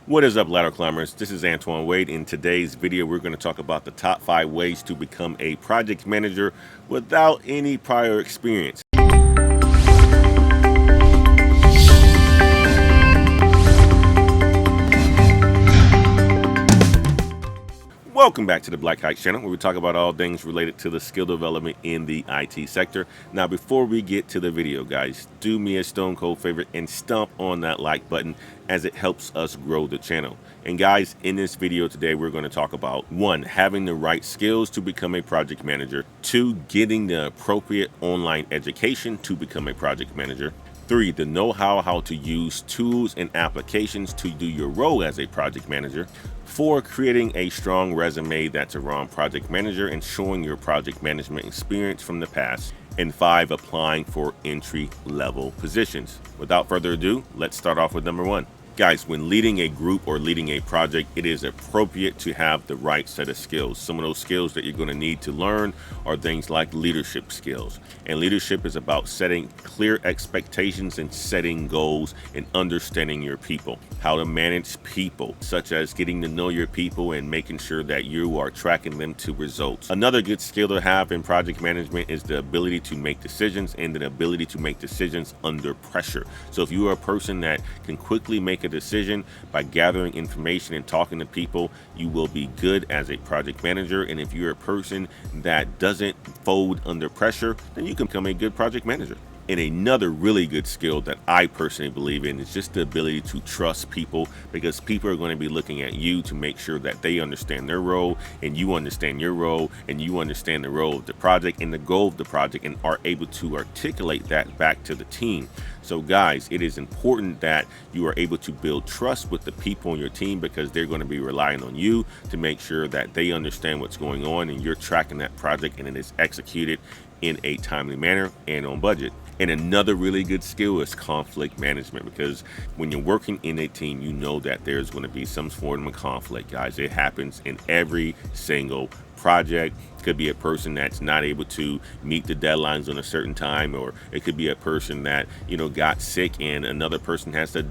What is up, ladder climbers? This is Antoine Wade. In today's video, we're going to talk about the top 5 ways to become a project manager without any prior experience. Welcome back to the Black Kite channel, where we talk about all things related to the skill development in the IT sector. Now, before we get to the video, guys, do me a stone cold favor and stomp on that like button, as it helps us grow the channel. And guys, in this video today, we're going to talk about 1, having the right skills to become a project manager, 2, getting the appropriate online education to become a project manager, 3, the know-how how to use tools and applications to do your role as a project manager, 4, creating a strong resume that's around project manager and showing your project management experience from the past, and 5, applying for entry-level positions. Without further ado, let's start off with number 1. Guys, when leading a group or leading a project, it is appropriate to have the right set of skills. Some of those skills that you're going to need to learn are things like leadership skills. And leadership is about setting clear expectations and setting goals and understanding your people. How to manage people, such as getting to know your people and making sure that you are tracking them to results. Another good skill to have in project management is the ability to make decisions and the ability to make decisions under pressure. So if you are a person that can quickly make a decision by gathering information and talking to people, you will be good as a project manager. And if you're a person that doesn't fold under pressure, then you can become a good project manager. And another really good skill that I personally believe in is just the ability to trust people, because people are going to be looking at you to make sure that they understand their role and you understand your role and you understand the role of the project and the goal of the project and are able to articulate that back to the team. So guys, it is important that you are able to build trust with the people on your team, because they're going to be relying on you to make sure that they understand what's going on and you're tracking that project and it is executed in a timely manner and on budget. And another really good skill is conflict management, because when you're working in a team, you know that there's going to be some form of conflict, guys. It happens in every single project. Could be a person that's not able to meet the deadlines on a certain time, or it could be a person that, got sick and another person has to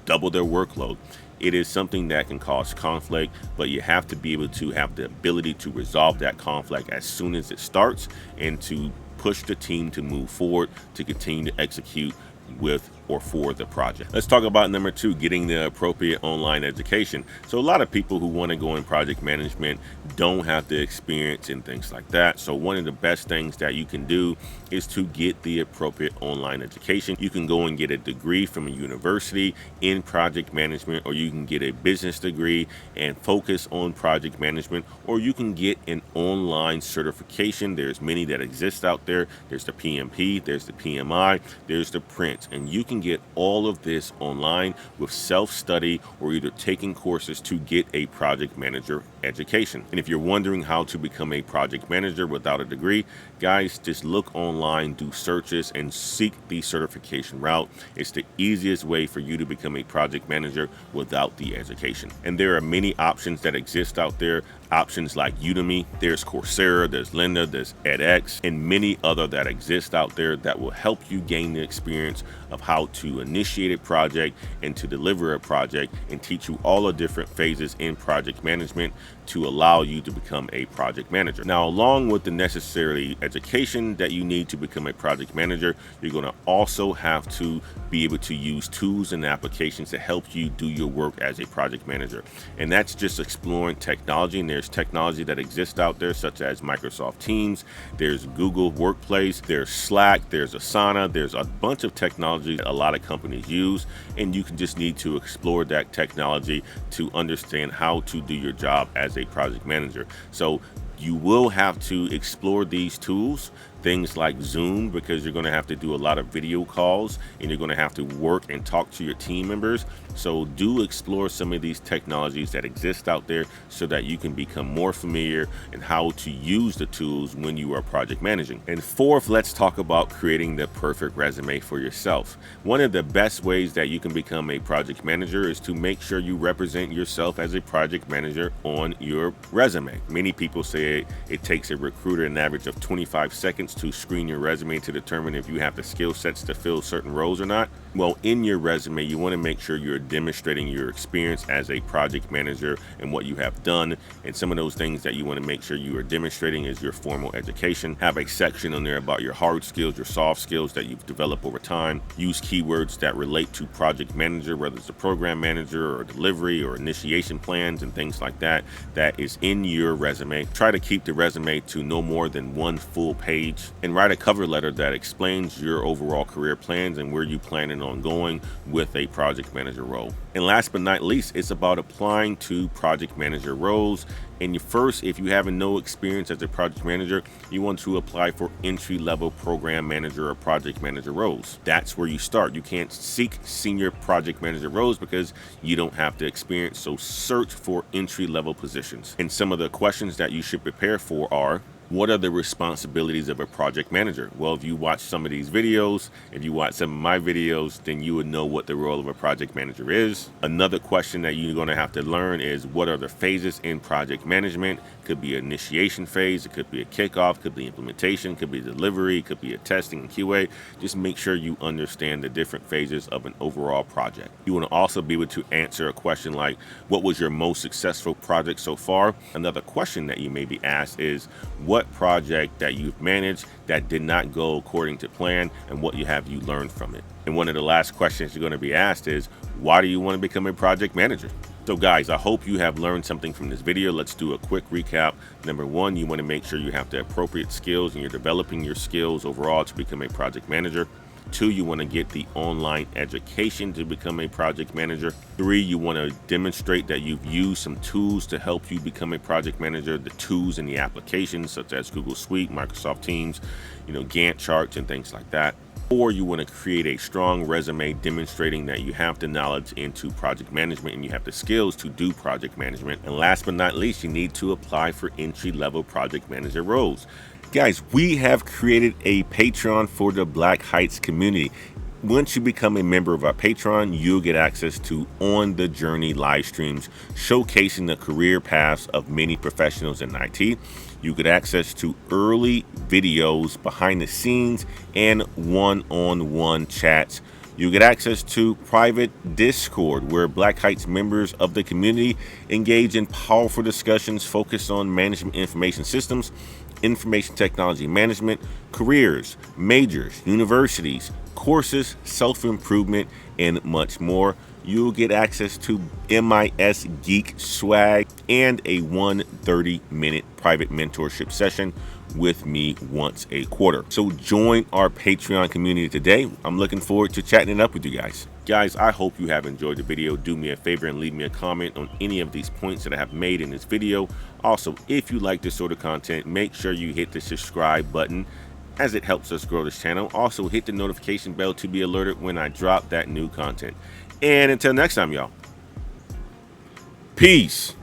double their workload. It is something that can cause conflict, but you have to be able to have the ability to resolve that conflict as soon as it starts and to push the team to move forward to continue to execute with or for the project. Let's talk about number 2, getting the appropriate online education. So a lot of people who want to go in project management don't have the experience and things like that. So one of the best things that you can do is to get the appropriate online education. You can go and get a degree from a university in project management, or you can get a business degree and focus on project management, or you can get an online certification. There's many that exist out there. There's the PMP, there's the PMI, there's the Prince, and you can get all of this online with self-study or either taking courses to get a project manager education. And if you're wondering how to become a project manager without a degree, guys, just look online, do searches, and seek the certification route. It's the easiest way for you to become a project manager without the education. And there are many options that exist out there. Options like Udemy, there's Coursera, there's Lynda, there's edX, and many other that exist out there that will help you gain the experience of how to initiate a project and to deliver a project, and teach you all the different phases in project management to allow you to become a project manager. Now, along with the necessary education that you need to become a project manager, you're going to also have to be able to use tools and applications to help you do your work as a project manager. And that's just exploring technology. And there's technology that exists out there, such as Microsoft Teams, there's Google Workplace, there's Slack, there's Asana, there's a bunch of technology that a lot of companies use, and you can just need to explore that technology to understand how to do your job as a project manager. So you will have to explore these tools, things like Zoom, because you're going to have to do a lot of video calls and you're going to have to work and talk to your team members. So do explore some of these technologies that exist out there so that you can become more familiar in how to use the tools when you are project managing. And 4th, let's talk about creating the perfect resume for yourself. One of the best ways that you can become a project manager is to make sure you represent yourself as a project manager on your resume. Many people say it takes a recruiter an average of 25 seconds wants to screen your resume to determine if you have the skill sets to fill certain roles or not. Well, in your resume, you want to make sure you're demonstrating your experience as a project manager and what you have done. And some of those things that you want to make sure you are demonstrating is your formal education. Have a section on there about your hard skills, your soft skills that you've developed over time. Use keywords that relate to project manager, whether it's a program manager or delivery or initiation plans and things like that, that is in your resume. Try to keep the resume to no more than one full page, and write a cover letter that explains your overall career plans and where you planning on going with a project manager role. And last but not least, it's about applying to project manager roles. And first, if you have no experience as a project manager, you want to apply for entry-level program manager or project manager roles. That's where you start. You can't seek senior project manager roles because you don't have the experience. So search for entry-level positions. And some of the questions that you should prepare for are: what are the responsibilities of a project manager? Well, if you watch some of these videos, if you watch some of my videos, then you would know what the role of a project manager is. Another question that you're going to have to learn is: what are the phases in project management? Could be an initiation phase, it could be a kickoff, could be implementation, could be delivery, could be a testing and QA. Just make sure you understand the different phases of an overall project. You want to also be able to answer a question like, what was your most successful project so far? Another question that you may be asked is, what project that you've managed that did not go according to plan, and what have you learned from it? And one of the last questions you're going to be asked is, why do you want to become a project manager? So guys, I hope you have learned something from this video. Let's do a quick recap. Number one, you want to make sure you have the appropriate skills and you're developing your skills overall to become a project manager. 2, you want to get the online education to become a project manager. 3, you want to demonstrate that you've used some tools to help you become a project manager, the tools and the applications such as Google Suite, Microsoft Teams, Gantt charts and things like that. 4, you want to create a strong resume demonstrating that you have the knowledge into project management and you have the skills to do project management. And last but not least, you need to apply for entry-level project manager roles. Guys, we have created a Patreon for the Black Heights community. Once you become a member of our Patreon, you'll get access to On the Journey live streams showcasing the career paths of many professionals in IT. You get access to early videos, behind the scenes, and one-on-one chats. You get access to private Discord where Black Heights members of the community engage in powerful discussions focused on management information systems, information technology management, careers, majors, universities, courses, self-improvement, and much more. You'll get access to MIS Geek swag and a 130-minute private mentorship session with me once a quarter. So join our Patreon community today. I'm looking forward to chatting it up with you guys. Guys, I hope you have enjoyed the video. Do me a favor and leave me a comment on any of these points that I have made in this video. Also, if you like this sort of content, make sure you hit the subscribe button as it helps us grow this channel. Also, hit the notification bell to be alerted when I drop that new content. And until next time, y'all. Peace.